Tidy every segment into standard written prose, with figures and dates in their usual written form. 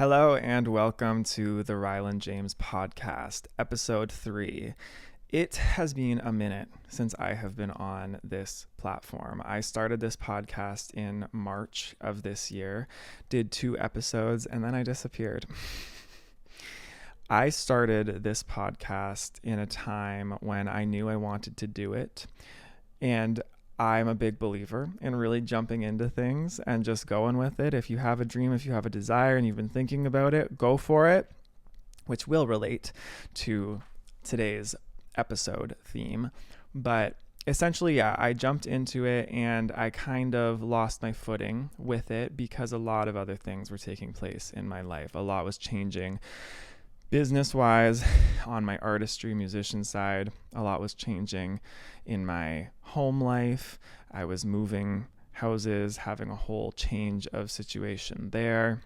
Hello and welcome to the Ryland James podcast, episode 3. It has been a minute since I have been on this platform. I started this podcast in March of this year, did 2 episodes, and then I disappeared. I started this podcast in a time when I knew I wanted to do it, and I'm a big believer in really jumping into things and just going with it. If you have a dream, if you have a desire and you've been thinking about it, go for it, which will relate to today's episode theme. But essentially, I jumped into it and I kind of lost my footing with it because a lot of other things were taking place in my life. A lot was changing. Business-wise, on my artistry, musician side, a lot was changing in my home life. I was moving houses, having a whole change of situation there.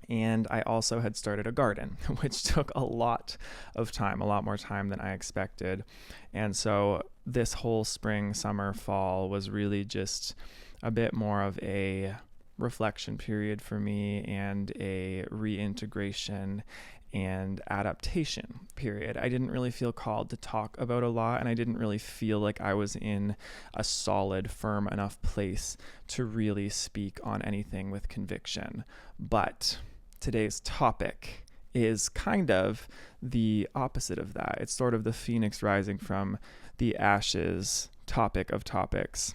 And I also had started a garden, which took a lot of time, a lot more time than I expected. And so this whole spring, summer, fall was really just a bit more of a reflection period for me and a reintegration and adaptation period. I didn't really feel called to talk about a lot, and I didn't really feel like I was in a solid, firm enough place to really speak on anything with conviction. But today's topic is kind of the opposite of that. It's sort of the phoenix rising from the ashes topic of topics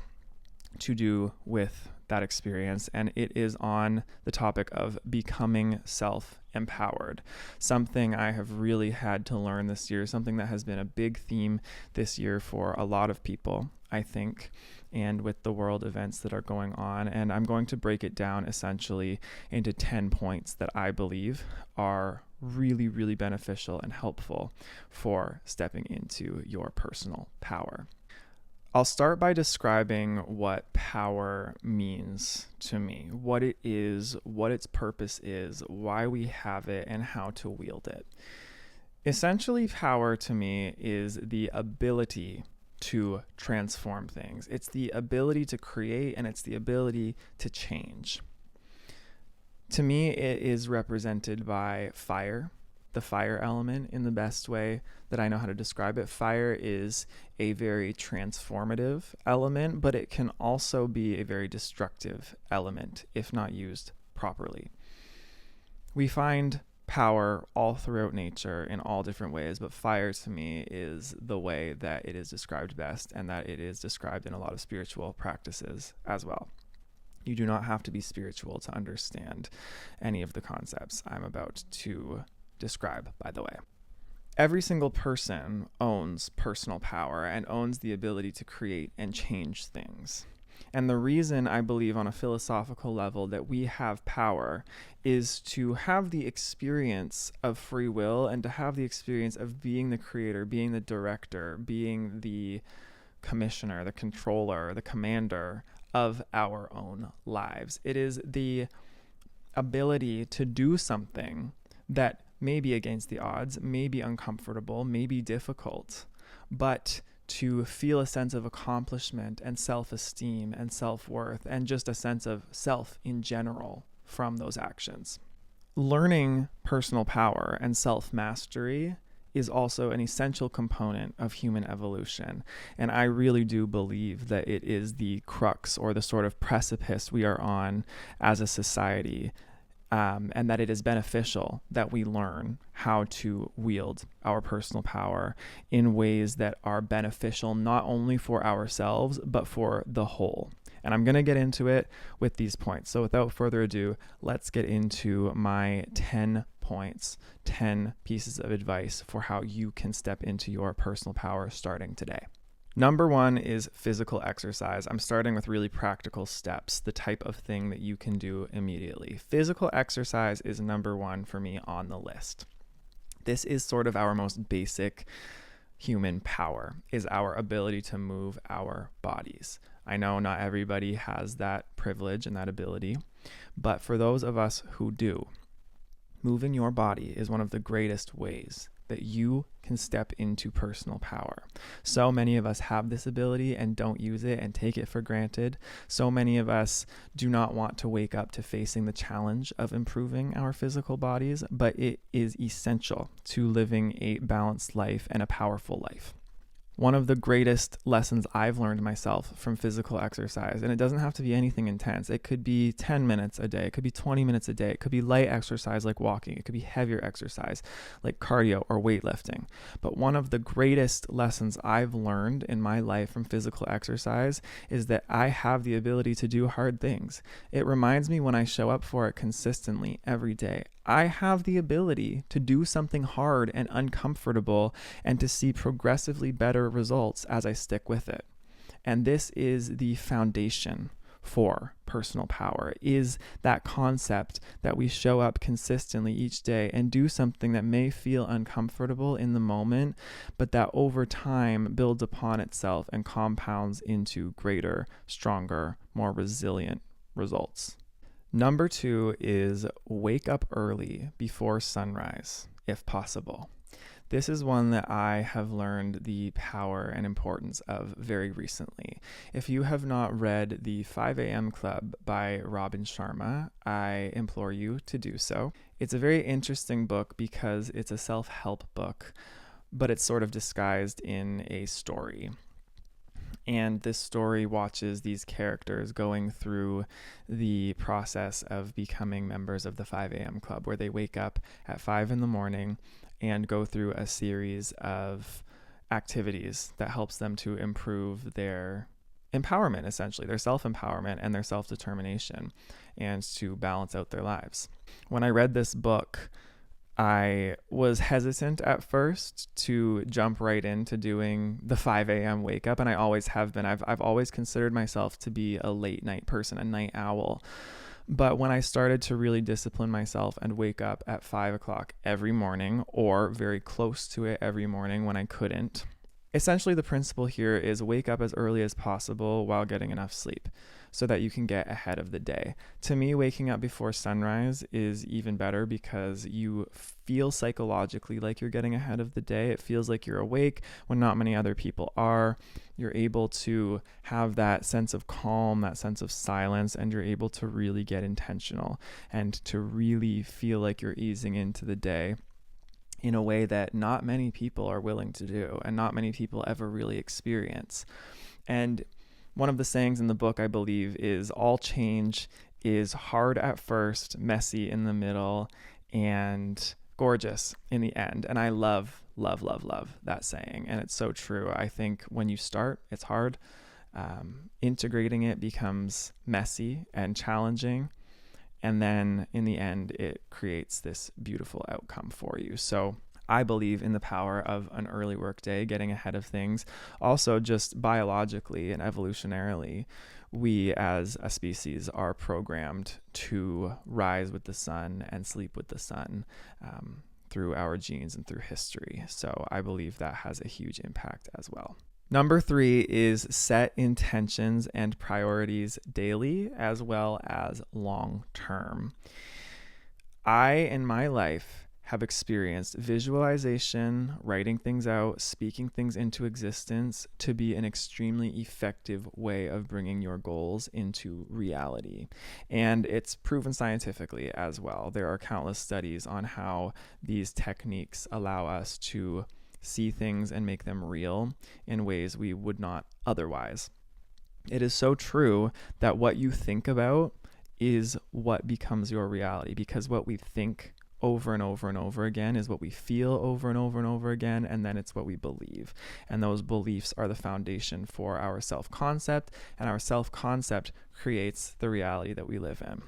to do with that experience, and it is on the topic of becoming self-empowered. Something I have really had to learn this year, something that has been a big theme this year for a lot of people, I think, and with the world events that are going on. And I'm going to break it down essentially into 10 points that I believe are really, really beneficial and helpful for stepping into your personal power. I'll start by describing what power means to me, what it is, what its purpose is, why we have it, and how to wield it. Essentially, power to me is the ability to transform things. It's the ability to create, and it's the ability to change. To me, it is represented by fire. The fire element in the best way that I know how to describe it. Fire is a very transformative element, but it can also be a very destructive element if not used properly. We find power all throughout nature in all different ways, but fire to me is the way that it is described best, and that it is described in a lot of spiritual practices as well. You do not have to be spiritual to understand any of the concepts I'm about to describe, by the way. Every single person owns personal power and owns the ability to create and change things. And the reason I believe on a philosophical level that we have power is to have the experience of free will and to have the experience of being the creator, being the director, being the commissioner, the controller, the commander of our own lives. It is the ability to do something that may be against the odds, may be uncomfortable, may be difficult, but to feel a sense of accomplishment and self-esteem and self-worth and just a sense of self in general from those actions. Learning personal power and self-mastery is also an essential component of human evolution. And I really do believe that it is the crux or the sort of precipice we are on as a society. And that it is beneficial that we learn how to wield our personal power in ways that are beneficial not only for ourselves, but for the whole. And I'm going to get into it with these points. So without further ado, let's get into my 10 points, 10 pieces of advice for how you can step into your personal power starting today. Number 1 is physical exercise. I'm starting with really practical steps, the type of thing that you can do immediately. Physical exercise is number 1 for me on the list. This is sort of our most basic human power, is our ability to move our bodies. I know not everybody has that privilege and that ability, but for those of us who do, moving your body is one of the greatest ways that you can step into personal power. So many of us have this ability and don't use it and take it for granted. So many of us do not want to wake up to facing the challenge of improving our physical bodies, but it is essential to living a balanced life and a powerful life. One of the greatest lessons I've learned myself from physical exercise, and it doesn't have to be anything intense. It could be 10 minutes a day. It could be 20 minutes a day. It could be light exercise like walking. It could be heavier exercise like cardio or weightlifting. But one of the greatest lessons I've learned in my life from physical exercise is that I have the ability to do hard things. It reminds me when I show up for it consistently every day. I have the ability to do something hard and uncomfortable and to see progressively better results as I stick with it. And this is the foundation for personal power, is that concept that we show up consistently each day and do something that may feel uncomfortable in the moment, but that over time builds upon itself and compounds into greater, stronger, more resilient results. Number 2 is wake up early before sunrise, if possible. This is one that I have learned the power and importance of very recently. If you have not read The 5 a.m. Club by Robin Sharma, I implore you to do so. It's a very interesting book because it's a self-help book, but it's sort of disguised in a story. And this story watches these characters going through the process of becoming members of the 5 a.m. Club, where they wake up at 5 in the morning and go through a series of activities that helps them to improve their empowerment, essentially, their self-empowerment and their self-determination, and to balance out their lives. When I read this book, I was hesitant at first to jump right into doing the 5 a.m. wake up, and I always have been. I've always considered myself to be a late night person, a night owl. But when I started to really discipline myself and wake up at 5 o'clock every morning, or very close to it every morning when I couldn't, essentially the principle here is wake up as early as possible while getting enough sleep, so that you can get ahead of the day. To me, waking up before sunrise is even better because you feel psychologically like you're getting ahead of the day. It feels like you're awake when not many other people are. You're able to have that sense of calm, that sense of silence, and you're able to really get intentional and to really feel like you're easing into the day in a way that not many people are willing to do and not many people ever really experience. And one of the sayings in the book, I believe, is all change is hard at first, messy in the middle, and gorgeous in the end. And I love that saying. And it's so true. I think when you start, it's hard. Integrating it becomes messy and challenging. And then in the end, it creates this beautiful outcome for you. So I believe in the power of an early work day, getting ahead of things. Also, just biologically and evolutionarily, we as a species are programmed to rise with the sun and sleep with the sun through our genes and through history. So I believe that has a huge impact as well. Number 3 is set intentions and priorities daily as well as long term. I, in my life, have experienced visualization, writing things out, speaking things into existence to be an extremely effective way of bringing your goals into reality. And it's proven scientifically as well. There are countless studies on how these techniques allow us to see things and make them real in ways we would not otherwise. It is so true that what you think about is what becomes your reality, because what we think over and over and over again is what we feel over and over and over again, and then it's what we believe. And those beliefs are the foundation for our self-concept, and our self-concept creates the reality that we live in.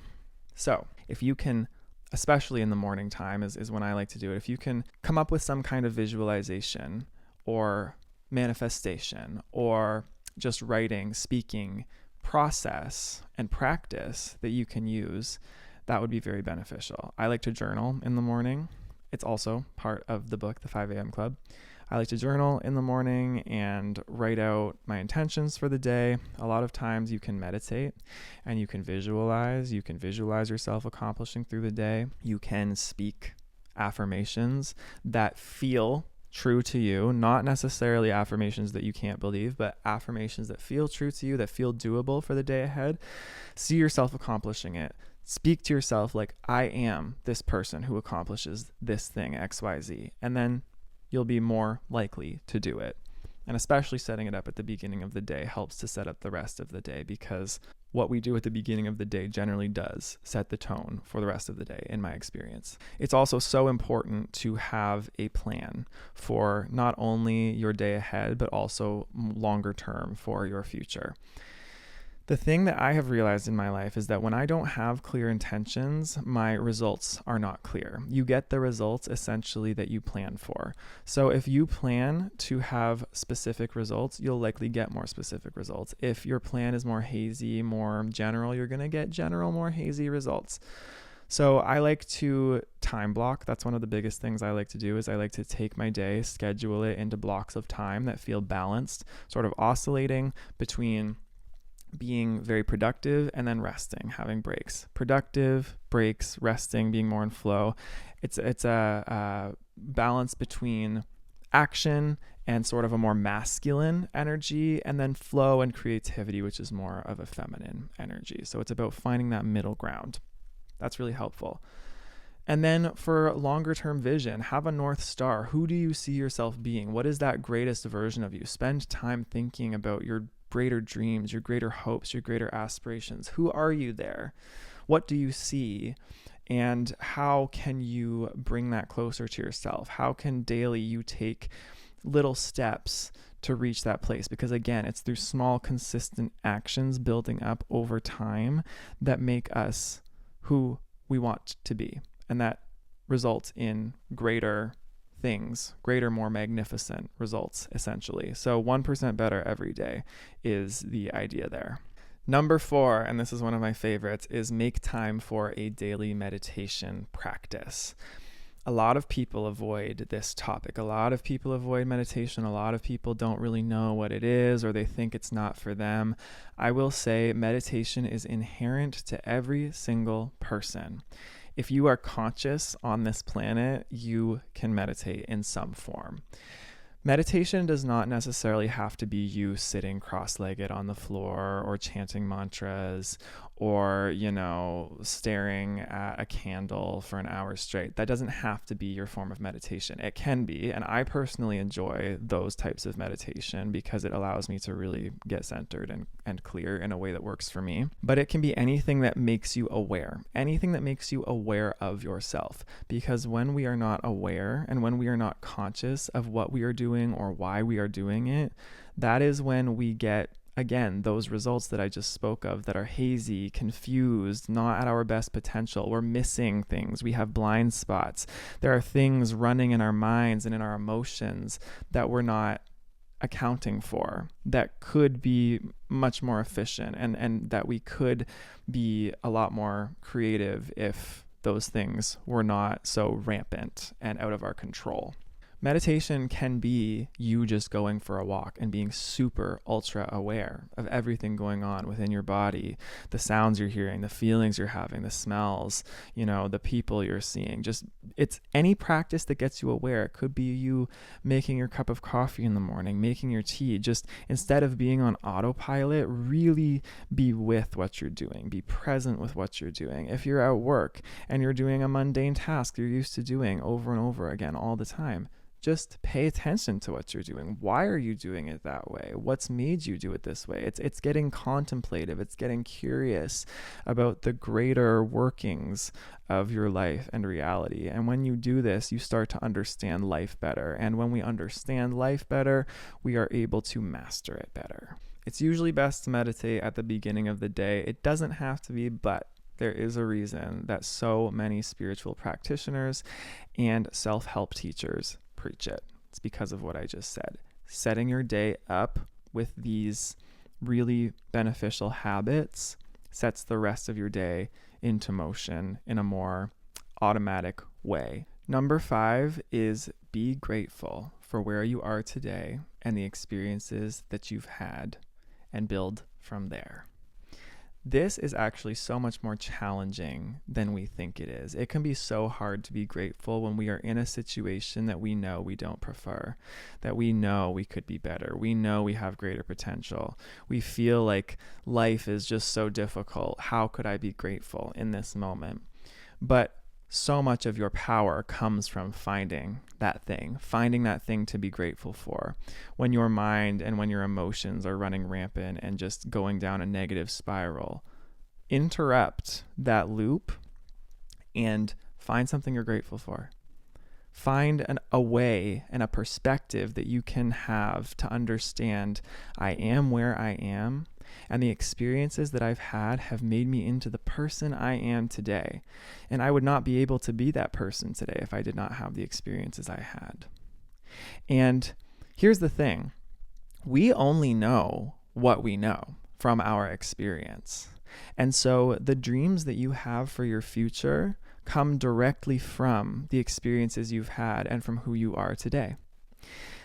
So if you can, especially in the morning time is when I like to do it, if you can come up with some kind of visualization or manifestation or just writing, speaking, process and practice that you can use, that would be very beneficial. I like to journal in the morning. It's also part of the book, The 5 a.m. Club. I like to journal in the morning and write out my intentions for the day. A lot of times you can meditate and you can visualize. You can visualize yourself accomplishing through the day. You can speak affirmations that feel true to you, not necessarily affirmations that you can't believe, but affirmations that feel true to you, that feel doable for the day ahead. See yourself accomplishing it. Speak to yourself like, I am this person who accomplishes this thing, XYZ. And then you'll be more likely to do it. And especially setting it up at the beginning of the day helps to set up the rest of the day, because what we do at the beginning of the day generally does set the tone for the rest of the day, in my experience. It's also so important to have a plan for not only your day ahead, but also longer term for your future. The thing that I have realized in my life is that when I don't have clear intentions, my results are not clear. You get the results essentially that you plan for. So if you plan to have specific results, you'll likely get more specific results. If your plan is more hazy, more general, you're going to get general, more hazy results. So I like to time block. That's one of the biggest things I like to do, is I like to take my day, schedule it into blocks of time that feel balanced, sort of oscillating between being very productive and then resting, having breaks. Productive, breaks, resting, being more in flow. It's a balance between action and sort of a more masculine energy, and then flow and creativity, which is more of a feminine energy. So it's about finding that middle ground. That's really helpful. And then for longer term vision, have a North Star. Who do you see yourself being? What is that greatest version of you? Spend time thinking about your greater dreams, your greater hopes, your greater aspirations. Who are you there? What do you see? And how can you bring that closer to yourself? How can daily you take little steps to reach that place? Because again, it's through small, consistent actions building up over time that make us who we want to be. And that results in greater things, greater, more magnificent results, essentially. So 1% better every day is the idea there. Number 4, and this is one of my favorites, is make time for a daily meditation practice. A lot of people avoid this topic. A lot of people avoid meditation. A lot of people don't really know what it is, or they think it's not for them. I will say meditation is inherent to every single person. If you are conscious on this planet, you can meditate in some form. Meditation does not necessarily have to be you sitting cross-legged on the floor or chanting mantras or, staring at a candle for an hour straight. That doesn't have to be your form of meditation. It can be, and I personally enjoy those types of meditation because it allows me to really get centered and clear in a way that works for me. But it can be anything that makes you aware, anything that makes you aware of yourself. Because when we are not aware and when we are not conscious of what we are doing or why we are doing it, that is when we get, again, those results that I just spoke of that are hazy, confused, not at our best potential. We're missing things. We have blind spots. There are things running in our minds and in our emotions that we're not accounting for, that could be much more efficient, and that we could be a lot more creative if those things were not so rampant and out of our control. Meditation can be you just going for a walk and being super ultra aware of everything going on within your body, the sounds you're hearing, the feelings you're having, the smells, the people you're seeing. It's any practice that gets you aware. It could be you making your cup of coffee in the morning, making your tea. Just instead of being on autopilot, really be with what you're doing. Be present with what you're doing. If you're at work and you're doing a mundane task you're used to doing over and over again all the time, just pay attention to what you're doing. Why are you doing it that way? What's made you do it this way? It's getting contemplative. It's getting curious about the greater workings of your life and reality. And when you do this, you start to understand life better. And when we understand life better, we are able to master it better. It's usually best to meditate at the beginning of the day. It doesn't have to be, but there is a reason that so many spiritual practitioners and self-help teachers preach it. It's because of what I just said. Setting your day up with these really beneficial habits sets the rest of your day into motion in a more automatic way. Number 5 is be grateful for where you are today and the experiences that you've had, and build from there. this is actually so much more challenging than we think it is. It can be so hard to be grateful when we are in a situation that we know we don't prefer, that we know we could be better, we know we have greater potential. We feel like life is just so difficult. How could I be grateful in this moment? But so much of your power comes from finding that thing to be grateful for. When your mind and when your emotions are running rampant and just going down a negative spiral, interrupt that loop and find something you're grateful for. Find a way and a perspective that you can have to understand I am where I am, and the experiences that I've had have made me into the person I am today. And I would not be able to be that person today if I did not have the experiences I had. And here's the thing. We only know what we know from our experience. And so the dreams that you have for your future come directly from the experiences you've had and from who you are today.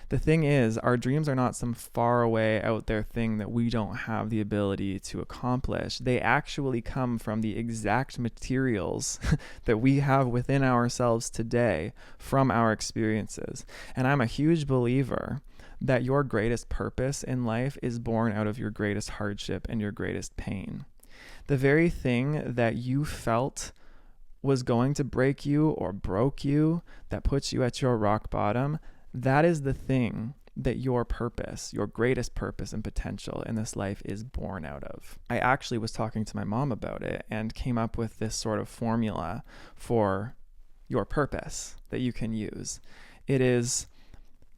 The thing is, our dreams are not some far away out there thing that we don't have the ability to accomplish. They actually come from the exact materials that we have within ourselves today from our experiences. And I'm a huge believer that your greatest purpose in life is born out of your greatest hardship and your greatest pain. The very thing that you felt was going to break you or broke you, that puts you at your rock bottom, that is the thing that your purpose, your greatest purpose and potential in this life is born out of. I actually was talking to my mom about it and came up with this sort of formula for your purpose that you can use. It is,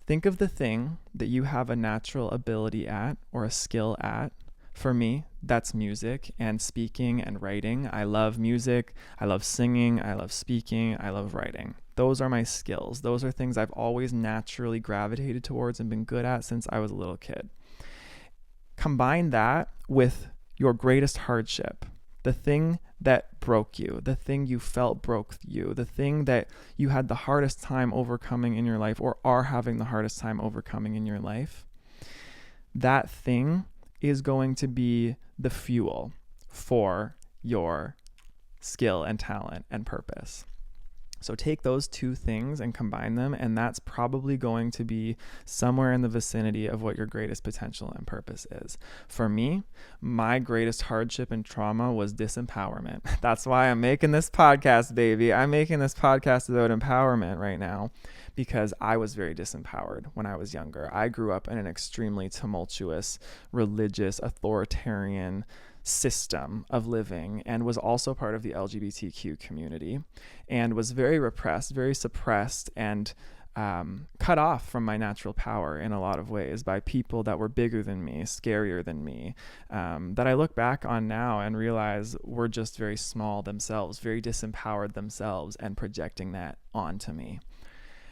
think of the thing that you have a natural ability at or a skill at. For me, that's music and speaking and writing. I love music, I love singing, I love speaking, I love writing. Those are my skills. Those are things I've always naturally gravitated towards and been good at since I was a little kid. Combine that with your greatest hardship, the thing that broke you, the thing you felt broke you, the thing that you had the hardest time overcoming in your life or are having the hardest time overcoming in your life. That thing is going to be the fuel for your skill and talent and purpose. So take those two things and combine them, and that's probably going to be somewhere in the vicinity of what your greatest potential and purpose is. For me, my greatest hardship and trauma was disempowerment. That's why I'm making this podcast, baby. I'm making this podcast about empowerment right now because I was very disempowered when I was younger. I grew up in an extremely tumultuous, religious, authoritarian system of living and was also part of the LGBTQ community and was very repressed, very suppressed, and cut off from my natural power in a lot of ways by people that were bigger than me, scarier than me, that I look back on now and realize were just very small themselves, very disempowered themselves, and projecting that onto me.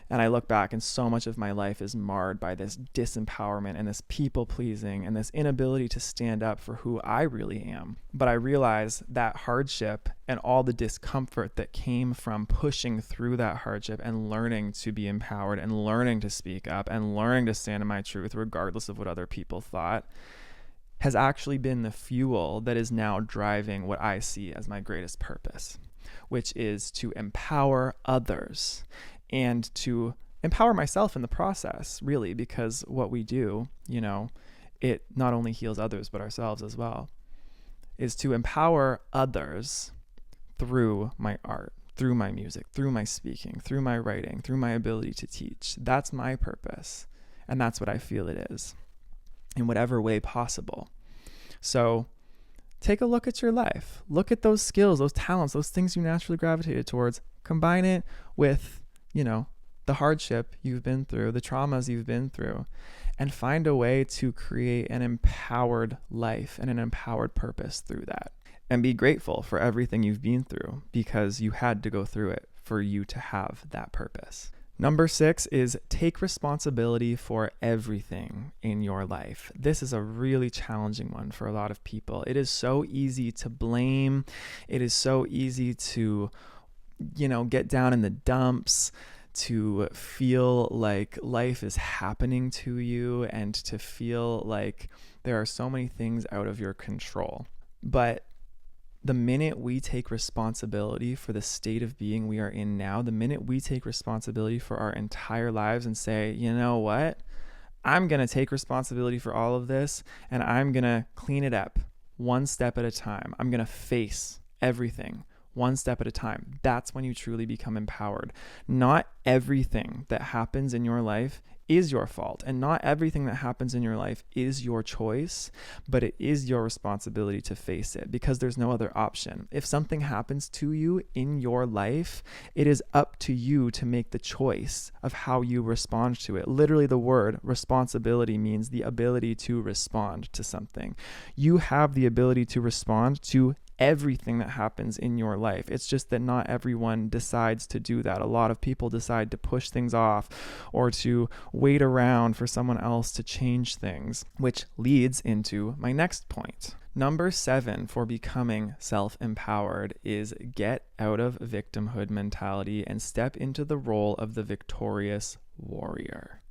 And I look back and so much of my life is marred by this disempowerment and this people pleasing and this inability to stand up for who I really am. But I realize that hardship and all the discomfort that came from pushing through that hardship and learning to be empowered and learning to speak up and learning to stand in my truth regardless of what other people thought has actually been the fuel that is now driving what I see as my greatest purpose, which is to empower others. And to empower myself in the process, really, because what we do, it not only heals others, but ourselves as well, is to empower others through my art, through my music, through my speaking, through my writing, through my ability to teach. That's my purpose. And that's what I feel it is, in whatever way possible. So take a look at your life. Look at those skills, those talents, those things you naturally gravitated towards. Combine it with the hardship you've been through, the traumas you've been through, and find a way to create an empowered life and an empowered purpose through that. And be grateful for everything you've been through because you had to go through it for you to have that purpose. Number 6 is take responsibility for everything in your life. This is a really challenging one for a lot of people. It is so easy to blame. It is so easy to get down in the dumps, to feel like life is happening to you and to feel like there are so many things out of your control. But The minute we take responsibility for the state of being we are in now, the minute we take responsibility for our entire lives and say, you know what? I'm going to take responsibility for all of this and I'm going to clean it up one step at a time. I'm going to face everything one step at a time. That's when you truly become empowered. Not everything that happens in your life is your fault, and not everything that happens in your life is your choice, but it is your responsibility to face it because there's no other option. If something happens to you in your life, it is up to you to make the choice of how you respond to it. Literally, the word responsibility means the ability to respond to something. You have the ability to respond to everything that happens in your life. It's just that not everyone decides to do that. A lot of people decide to push things off or to wait around for someone else to change things, which leads into my next point. Number 7 for becoming self-empowered is get out of victimhood mentality and step into the role of the victorious warrior.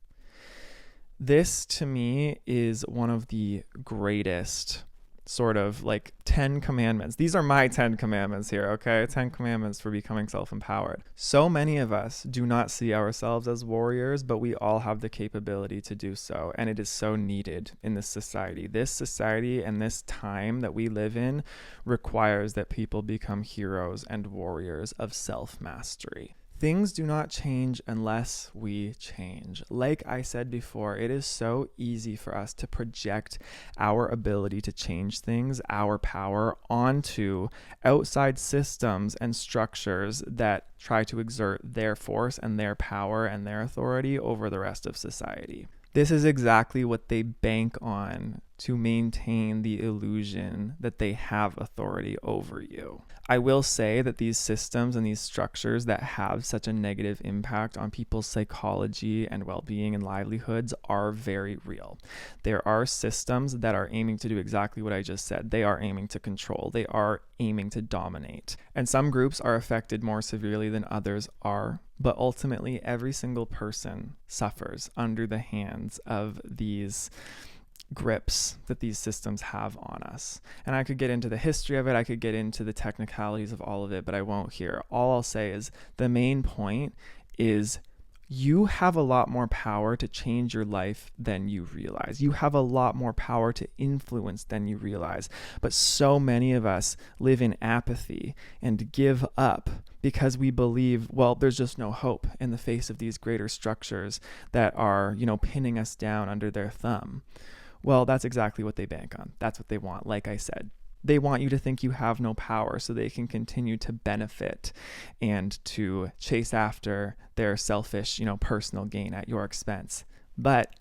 This to me is one of the greatest sort of like 10 commandments. These are my 10 commandments here, okay? 10 commandments for becoming self-empowered. So many of us do not see ourselves as warriors, but we all have the capability to do so. And it is so needed in this society. This society and this time that we live in requires that people become heroes and warriors of self-mastery. Things do not change unless we change. Like I said before, it is so easy for us to project our ability to change things, our power, onto outside systems and structures that try to exert their force and their power and their authority over the rest of society. This is exactly what they bank on to maintain the illusion that they have authority over you. I will say that these systems and these structures that have such a negative impact on people's psychology and well-being and livelihoods are very real. There are systems that are aiming to do exactly what I just said. They are aiming to control. They are aiming to dominate. And some groups are affected more severely than others are. But ultimately, every single person suffers under the hands of these grips that these systems have on us. And I could get into the history of it. I could get into the technicalities of all of it, but I won't here. All I'll say is the main point is you have a lot more power to change your life than you realize. You have a lot more power to influence than you realize. But so many of us live in apathy and give up because we believe, well, there's just no hope in the face of these greater structures that are, pinning us down under their thumb. Well, that's exactly what they bank on. That's what they want. Like I said, they want you to think you have no power so they can continue to benefit and to chase after their selfish, personal gain at your expense. But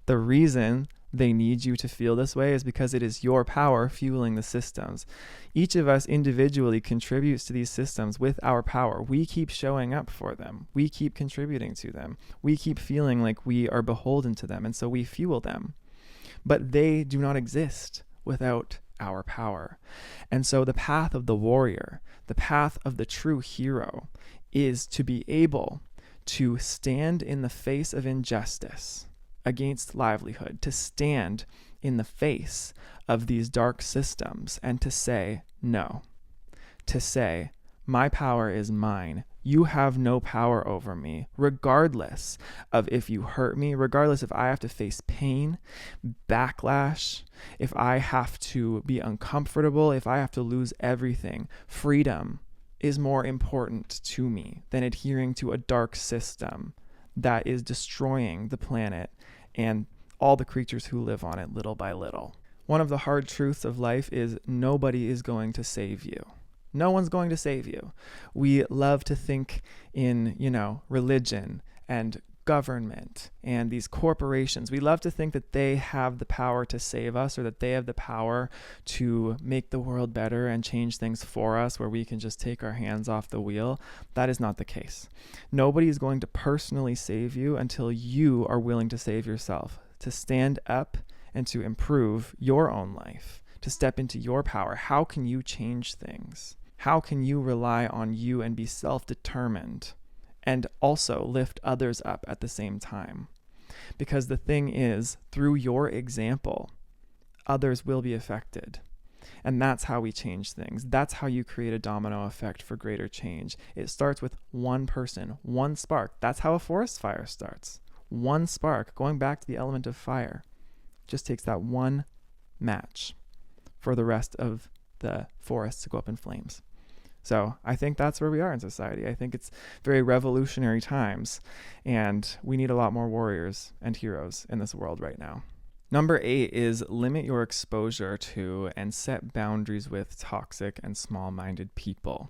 the reason they need you to feel this way is because it is your power fueling the systems. Each of us individually contributes to these systems with our power. We keep showing up for them. We keep contributing to them. We keep feeling like we are beholden to them, and so we fuel them. But they do not exist without our power. And so the path of the warrior, the path of the true hero, is to be able to stand in the face of injustice against livelihood, to stand in the face of these dark systems and to say no, to say, my power is mine. You have no power over me, regardless of if you hurt me, regardless if I have to face pain, backlash, if I have to be uncomfortable, if I have to lose everything. Freedom is more important to me than adhering to a dark system that is destroying the planet and all the creatures who live on it little by little. One of the hard truths of life is nobody is going to save you. No one's going to save you. We love to think in, religion and government and these corporations. We love to think that they have the power to save us or that they have the power to make the world better and change things for us where we can just take our hands off the wheel. That is not the case. Nobody is going to personally save you until you are willing to save yourself, to stand up and to improve your own life, to step into your power. How can you change things? How can you rely on you and be self-determined and also lift others up at the same time? Because the thing is, through your example, others will be affected. And that's how we change things. That's how you create a domino effect for greater change. It starts with one person, one spark. That's how a forest fire starts. One spark, going back to the element of fire, just takes that one match for the rest of the forest to go up in flames. So I think that's where we are in society. I think it's very revolutionary times, and we need a lot more warriors and heroes in this world right now. Number 8 is limit your exposure to and set boundaries with toxic and small-minded people.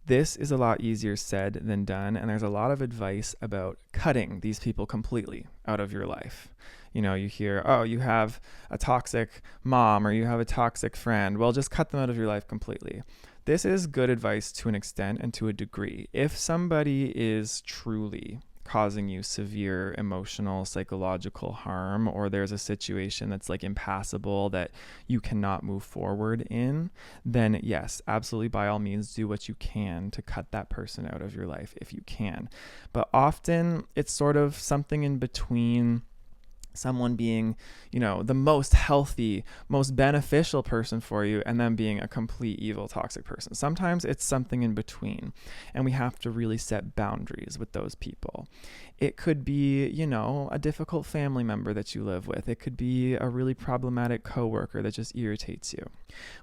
This is a lot easier said than done, and there's a lot of advice about cutting these people completely out of your life. You know, you hear, oh, you have a toxic mom or you have a toxic friend. Well, just cut them out of your life completely. This is good advice to an extent and to a degree. If somebody is truly causing you severe emotional, psychological harm, or there's a situation that's like impassable that you cannot move forward in, then yes, absolutely, by all means, do what you can to cut that person out of your life if you can. But often it's sort of something in between someone being, you know, the most healthy, most beneficial person for you, and them being a complete evil, toxic person. Sometimes it's something in between, and we have to really set boundaries with those people. It could be, you know, a difficult family member that you live with. It could be a really problematic coworker that just irritates you.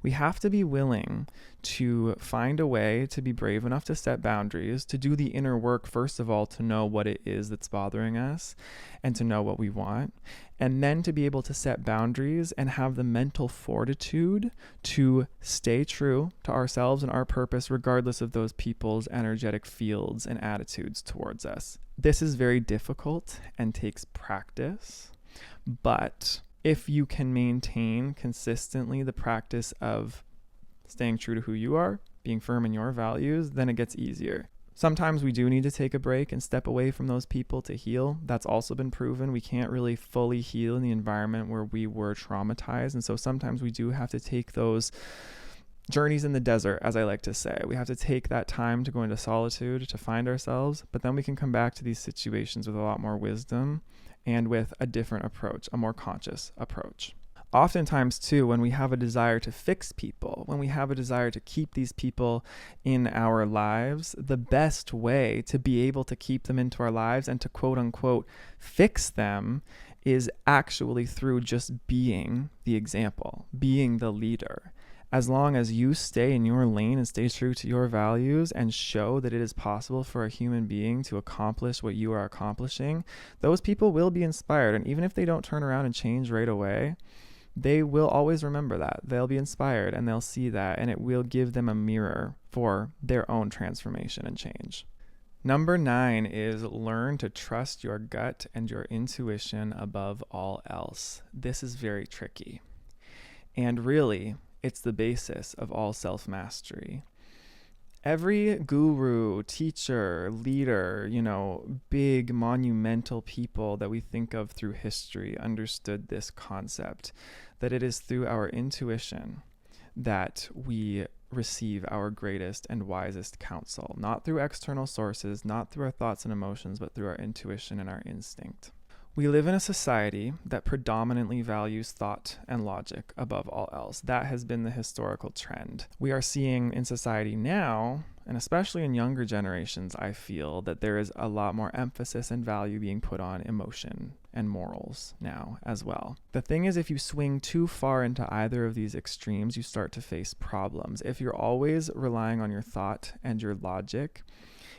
We have to be willing to find a way to be brave enough to set boundaries, to do the inner work, first of all, to know what it is that's bothering us and to know what we want, and then to be able to set boundaries and have the mental fortitude to stay true to ourselves and our purpose, regardless of those people's energetic fields and attitudes towards us. This is very difficult and takes practice, but if you can maintain consistently the practice of staying true to who you are, being firm in your values, then it gets easier. Sometimes we do need to take a break and step away from those people to heal. That's also been proven. We can't really fully heal in the environment where we were traumatized. And so sometimes we do have to take those journeys in the desert, as I like to say. We have to take that time to go into solitude to find ourselves, but then we can come back to these situations with a lot more wisdom and with a different approach, a more conscious approach. Oftentimes, too, when we have a desire to fix people, when we have a desire to keep these people in our lives, the best way to be able to keep them into our lives and to quote unquote fix them is actually through just being the example, being the leader. As long as you stay in your lane and stay true to your values and show that it is possible for a human being to accomplish what you are accomplishing, those people will be inspired. And even if they don't turn around and change right away, they will always remember that. They'll be inspired and they'll see that, and it will give them a mirror for their own transformation and change. Number 9 is learn to trust your gut and your intuition above all else. This is very tricky. And really, it's the basis of all self-mastery. Every guru, teacher, leader, big monumental people that we think of through history understood this concept, that it is through our intuition that we receive our greatest and wisest counsel, not through external sources, not through our thoughts and emotions, but through our intuition and our instinct. We live in a society that predominantly values thought and logic above all else. That has been the historical trend. We are seeing in society now, and especially in younger generations, I feel that there is a lot more emphasis and value being put on emotion and morals now as well. The thing is, if you swing too far into either of these extremes, you start to face problems. If you're always relying on your thought and your logic,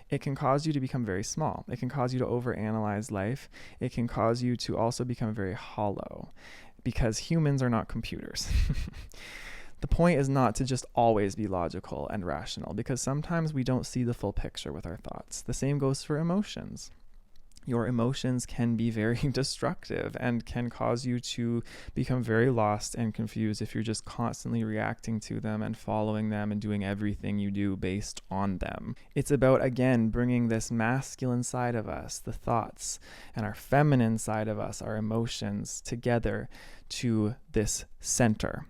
it can cause you to become very small. It can cause you to overanalyze life. It can cause you to also become very hollow, because humans are not computers. The point is not to just always be logical and rational, because sometimes we don't see the full picture with our thoughts. The same goes for emotions. Your emotions can be very destructive and can cause you to become very lost and confused if you're just constantly reacting to them and following them and doing everything you do based on them. It's about, again, bringing this masculine side of us, the thoughts, and our feminine side of us, our emotions, together to this center.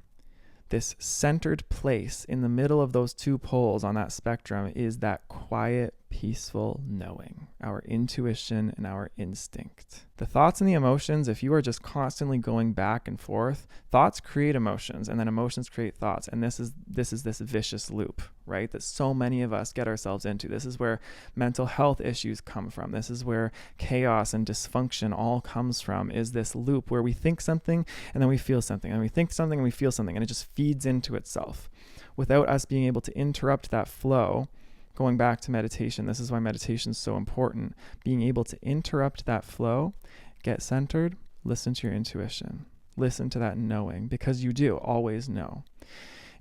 This centered place in the middle of those two poles on that spectrum is that quiet, peaceful knowing, our intuition and our instinct. The thoughts and the emotions, if you are just constantly going back and forth, thoughts create emotions and then emotions create thoughts. And this is this vicious loop, right? That so many of us get ourselves into. This is where mental health issues come from. This is where chaos and dysfunction all comes from, is this loop where we think something and then we feel something, and we think something and we feel something, and it just feeds into itself without us being able to interrupt that flow. Going back to meditation, this is why meditation is so important. Being able to interrupt that flow, get centered, listen to your intuition, listen to that knowing, because you do always know.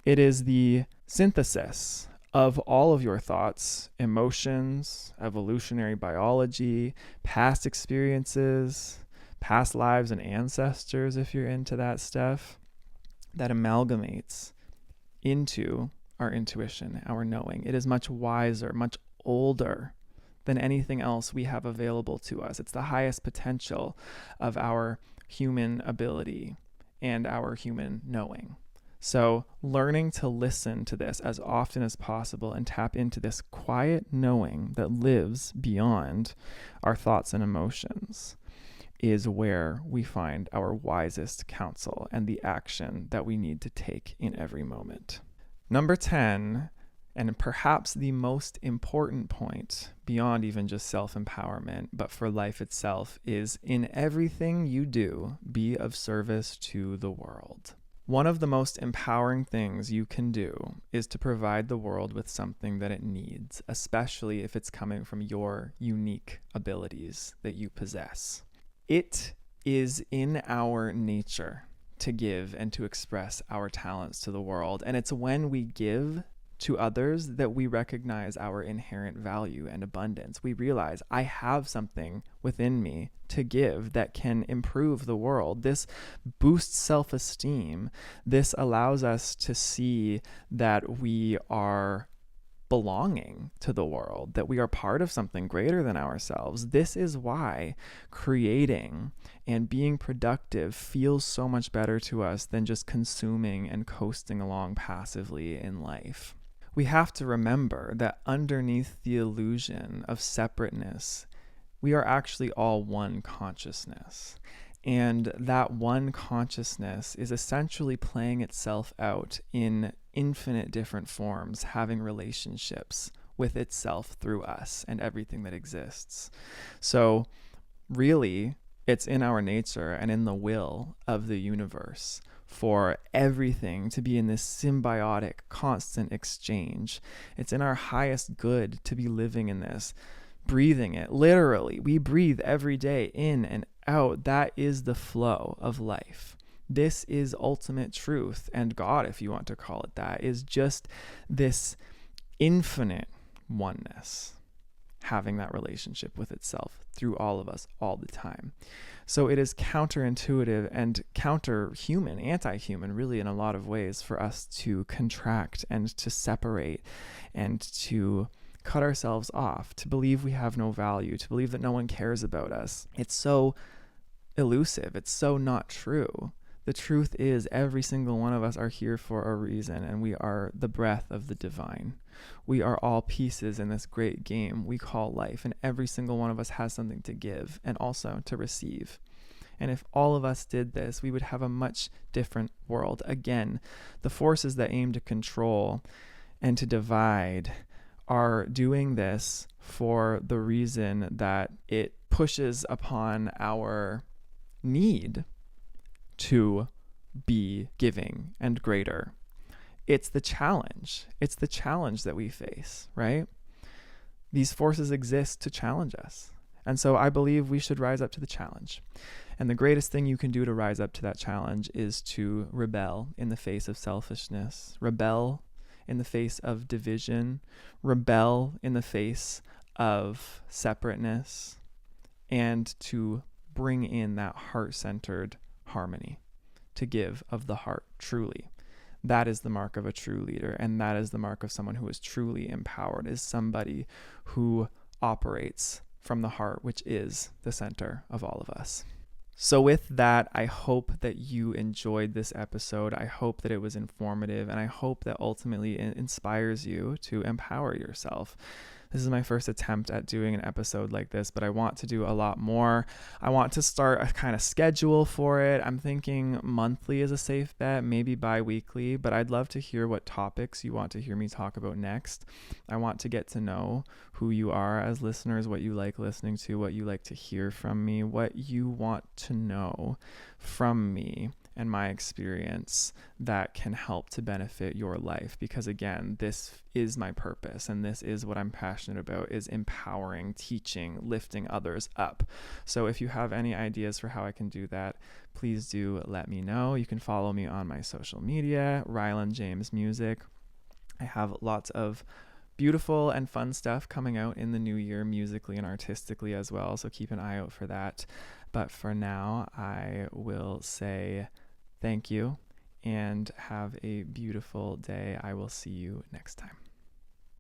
It is the synthesis of all of your thoughts, emotions, evolutionary biology, past experiences, past lives and ancestors, if you're into that stuff, that amalgamates into our intuition, our knowing. It is much wiser, much older than anything else we have available to us. It's the highest potential of our human ability and our human knowing. So learning to listen to this as often as possible and tap into this quiet knowing that lives beyond our thoughts and emotions is where we find our wisest counsel and the action that we need to take in every moment. Number 10, and perhaps the most important point beyond even just self-empowerment, but for life itself, is in everything you do, be of service to the world. One of the most empowering things you can do is to provide the world with something that it needs, especially if it's coming from your unique abilities that you possess. It is in our nature to give and to express our talents to the world. And it's when we give to others that we recognize our inherent value and abundance. We realize I have something within me to give that can improve the world. This boosts self-esteem. This allows us to see that we are belonging to the world, that we are part of something greater than ourselves. This is why creating and being productive feels so much better to us than just consuming and coasting along passively in life. We have to remember that underneath the illusion of separateness, we are actually all one consciousness. And that one consciousness is essentially playing itself out in infinite different forms, having relationships with itself through us and everything that exists. So really, it's in our nature and in the will of the universe for everything to be in this symbiotic, constant exchange. It's in our highest good to be living in this, breathing it. Literally, we breathe every day in and out. That is the flow of life. This is ultimate truth, and God, if you want to call it that, is just this infinite oneness, having that relationship with itself through all of us all the time. So it is counterintuitive and counter-human, anti-human, really, in a lot of ways, for us to contract and to separate and to cut ourselves off, to believe we have no value, to believe that no one cares about us. It's so elusive. It's so not true. The truth is every single one of us are here for a reason, and we are the breath of the divine. We are all pieces in this great game we call life, and every single one of us has something to give and also to receive. And if all of us did this, we would have a much different world. Again, the forces that aim to control and to divide are doing this for the reason that it pushes upon our need to be giving and greater. It's the challenge. It's the challenge that we face, right? These forces exist to challenge us. And so I believe we should rise up to the challenge. And the greatest thing you can do to rise up to that challenge is to rebel in the face of selfishness, rebel in the face of division, rebel in the face of separateness, and to bring in that heart-centered harmony, to give of the heart truly. That is the mark of a true leader, and that is the mark of someone who is truly empowered, is somebody who operates from the heart, which is the center of all of us. So with that, I hope that you enjoyed this episode. I hope that it was informative, and I hope that ultimately it inspires you to empower yourself. This is my first attempt at doing an episode like this, but I want to do a lot more. I want to start a kind of schedule for it. I'm thinking monthly is a safe bet, maybe bi-weekly, but I'd love to hear what topics you want to hear me talk about next. I want to get to know who you are as listeners, what you like listening to, what you like to hear from me, what you want to know from me and my experience that can help to benefit your life. Because again, this is my purpose and this is what I'm passionate about, is empowering, teaching, lifting others up. So if you have any ideas for how I can do that, please do let me know. You can follow me on my social media, Ryland James Music. I have lots of beautiful and fun stuff coming out in the new year, musically and artistically as well. So keep an eye out for that. But for now, I will say thank you and have a beautiful day. I will see you next time.